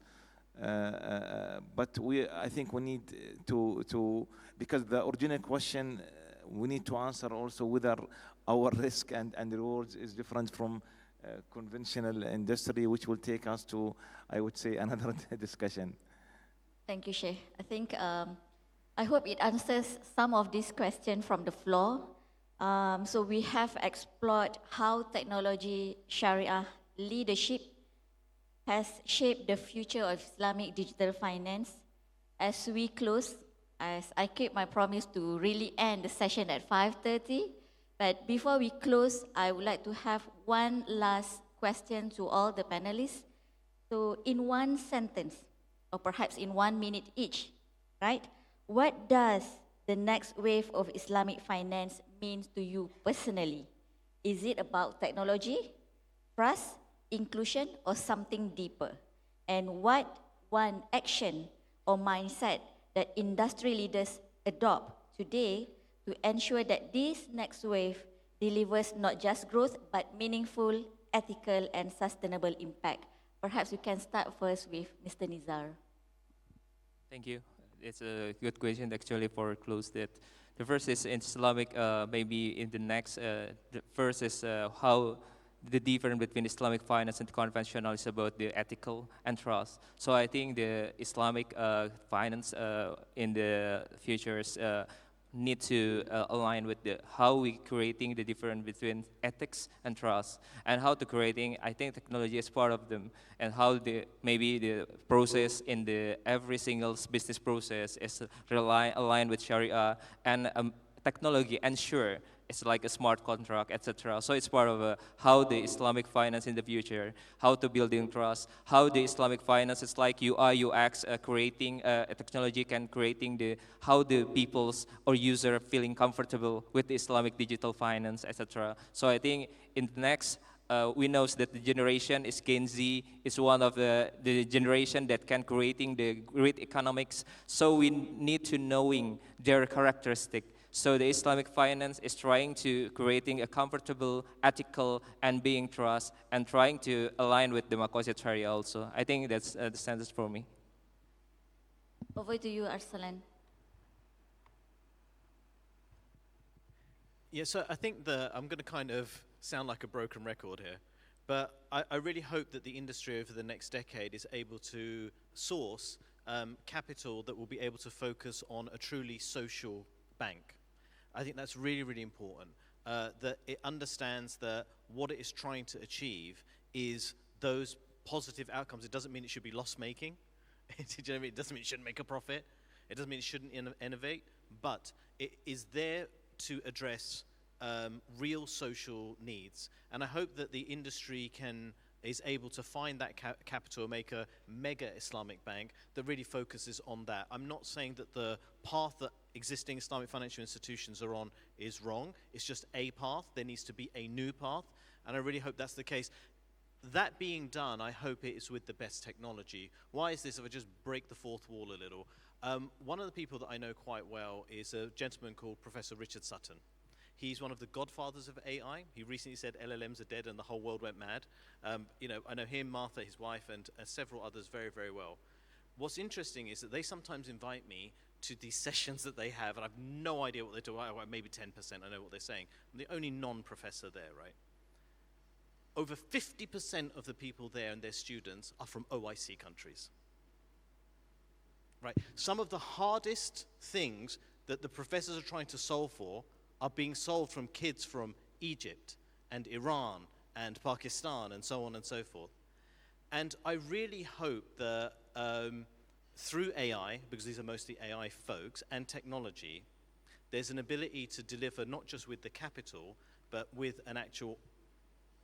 But I think we need to because the original question, we need to answer also whether our risk and rewards is different from conventional industry, which will take us to, I would say, another discussion.
Thank you, Sheikh. I think I hope it answers some of these questions from the floor. So we have explored how technology Sharia leadership has shaped the future of Islamic digital finance. As we close, as I keep my promise to really end the session at 5:30, but before we close, I would like to have one last question to all the panelists. So in one sentence, or perhaps in 1 minute each, right? What does the next wave of Islamic finance mean to you personally? Is it about technology, trust, inclusion, or something deeper? And what one action or mindset that industry leaders adopt today to ensure that this next wave delivers not just growth, but meaningful, ethical, and sustainable impact? Perhaps we can start first with Mr. Nizar.
Thank you. It's a good question actually for close that. The first is in Islamic, maybe in the next, the first is how the difference between Islamic finance and conventional is about the ethical and trust. So I think the Islamic finance in the future is need to align with how we creating the difference between ethics and trust, and how to creating. I think technology is part of them, and how maybe the process in the every single business process is aligned with Sharia, and technology ensure it's like a smart contract, etc. So it's part of how the Islamic finance in the future, how to building trust, how the Islamic finance is like UI, UX, creating a technology can creating how the people's or user feeling comfortable with the Islamic digital finance, etc. So I think in the next, we know that the generation is Gen Z, is one of the generation that can creating the great economics. So we need to knowing their characteristic. So the Islamic finance is trying to creating a comfortable, ethical, and being trust, and trying to align with the Maqasid Sharia also. I think that's the standard for me.
Over to you, Arsalan.
Yeah, so I think I'm going to kind of sound like a broken record here, but I really hope that the industry over the next decade is able to source capital that will be able to focus on a truly social bank. I think that's really, really important, that it understands that what it is trying to achieve is those positive outcomes. It doesn't mean it should be loss-making. Do you know what I mean? It doesn't mean it shouldn't make a profit. It doesn't mean it shouldn't innovate, but it is there to address real social needs. And I hope that the industry is able to find that capital, make a mega Islamic bank that really focuses on that. I'm not saying that the path that existing Islamic financial institutions are on is wrong. It's just a path. There needs to be a new path, and I really hope that's the case. That being done, I hope it is with the best technology. Why is this? If I just break the fourth wall a little. One of the people that I know quite well is a gentleman called Professor Richard Sutton. He's one of the godfathers of AI. He recently said LLMs are dead and the whole world went mad. I know him, Martha, his wife, and several others very, very well. What's interesting is that they sometimes invite me to these sessions that they have, and I have no idea what they're doing. Maybe 10%, I know what they're saying. I'm the only non-professor there, right? Over 50% of the people there and their students are from OIC countries. Right? Some of the hardest things that the professors are trying to solve for are being solved from kids from Egypt and Iran and Pakistan and so on and so forth. And I really hope that through AI, because these are mostly AI folks, and technology, there's an ability to deliver not just with the capital, but with an actual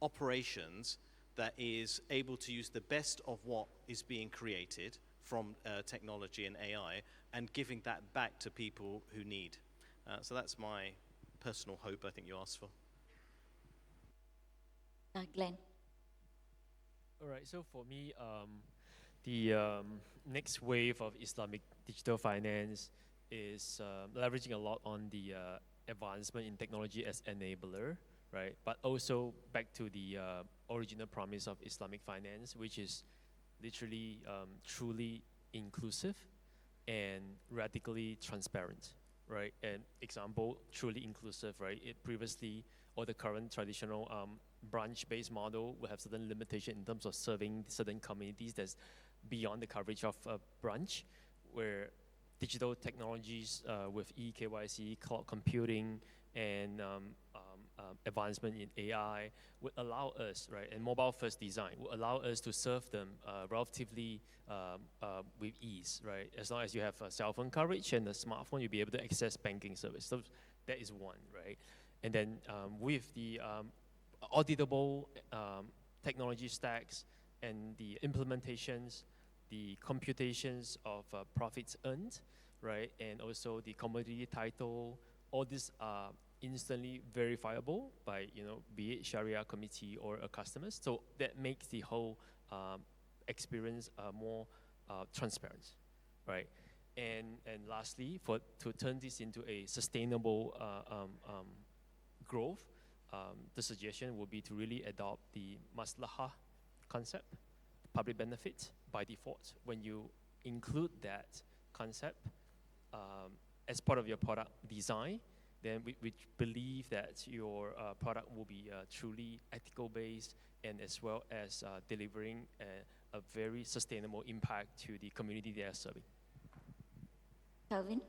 operations that is able to use the best of what is being created from technology and AI and giving that back to people who need. So that's my personal hope I think you asked for.
Glenn.
All right, so for me, the next wave of Islamic digital finance is leveraging a lot on the advancement in technology as enabler, right? But also back to the original promise of Islamic finance, which is literally truly inclusive and radically transparent, right? And example, truly inclusive, right? It previously, or the current traditional branch-based model will have certain limitation in terms of serving certain communities that's beyond the coverage of a branch, where digital technologies with eKYC, cloud computing, and advancement in AI would allow us, right, and mobile-first design would allow us to serve them relatively with ease, right? As long as you have a cell phone coverage and a smartphone, you'll be able to access banking service. So that is one, right? And then with the auditable technology stacks and the implementations, the computations of profits earned, right, and also the commodity title, all these are instantly verifiable by, be it Sharia committee or a customers. So that makes the whole experience more transparent, right? And lastly, to turn this into a sustainable growth, the suggestion would be to really adopt the maslahah concept, public benefit by default. When you include that concept as part of your product design, then we believe that your product will be truly ethical based and as well as delivering a very sustainable impact to the community they are serving.
Calvin.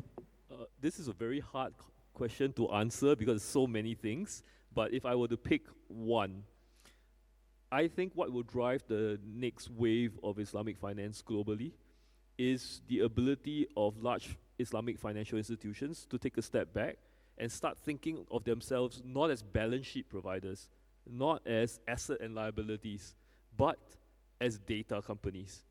This is a very hard question to answer because so many things. But if I were to pick one, I think what will drive the next wave of Islamic finance globally is the ability of large Islamic financial institutions to take a step back and start thinking of themselves not as balance sheet providers, not as asset and liabilities, but as data companies.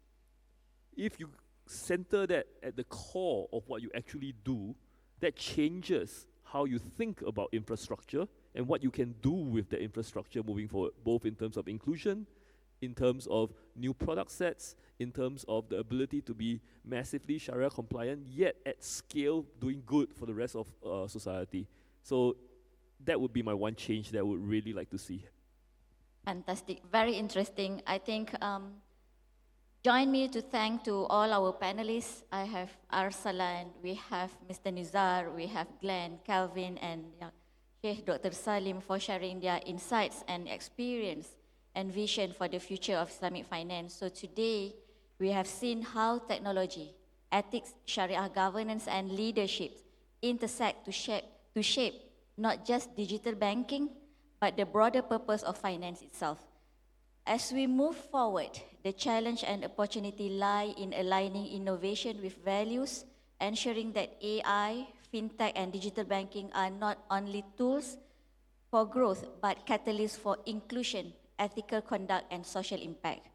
If you center that at the core of what you actually do, that changes how you think about infrastructure and what you can do with the infrastructure moving forward, both in terms of inclusion, in terms of new product sets, in terms of the ability to be massively Sharia compliant, yet at scale doing good for the rest of society. So that would be my one change that I would really like to see.
Fantastic, very interesting. I think join me to thank to all our panelists. I have Arsalan, we have Mr. Nizar, we have Glenn, Calvin, and Sheikh Dr. Salim for sharing their insights and experience and vision for the future of Islamic finance. So today, we have seen how technology, ethics, Sharia governance, and leadership intersect to shape not just digital banking, but the broader purpose of finance itself. As we move forward, the challenge and opportunity lie in aligning innovation with values, ensuring that AI, fintech, and digital banking are not only tools for growth, but catalysts for inclusion, ethical conduct, and social impact.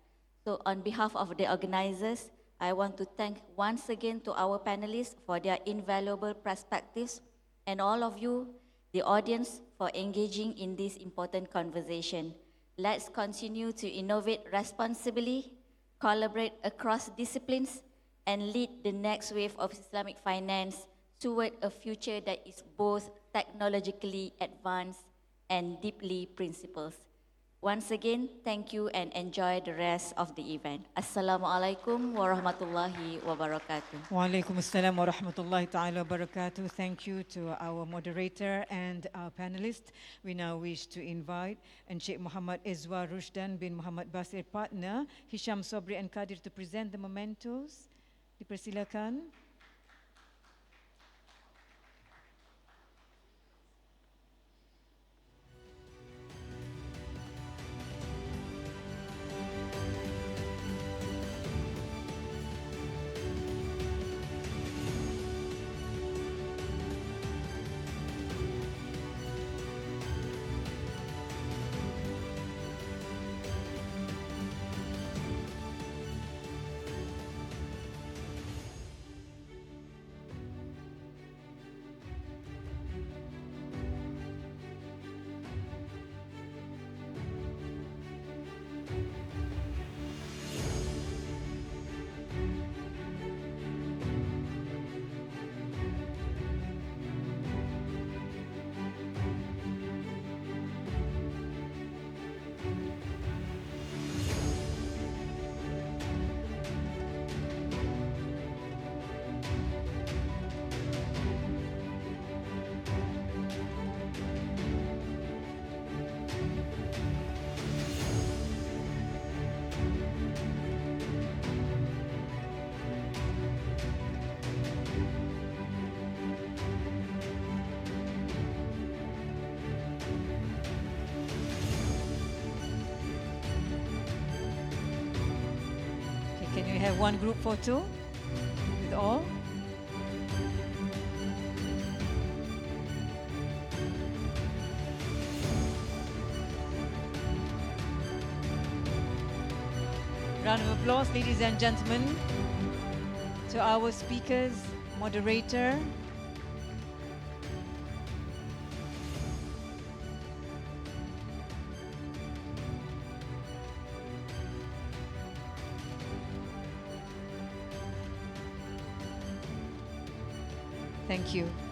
So on behalf of the organizers, I want to thank once again to our panelists for their invaluable perspectives, and all of you, the audience, for engaging in this important conversation. Let's continue to innovate responsibly, collaborate across disciplines, and lead the next wave of Islamic finance toward a future that is both technologically advanced and deeply principled. Once again, thank you and enjoy the rest of the event. Assalamualaikum warahmatullahi wabarakatuh.
Waalaikumsalam warahmatullahi ta'ala wabarakatuh. Thank you to our moderator and our panelists. We now wish to invite Sheikh Muhammad Izwar Rushdan bin Muhammad Basir partner, Hisham Sobri and Kadir to present the mementos. Dipersilakan. we have one group photo with all? Round of applause, ladies and gentlemen, to our speakers, moderator. Thank you.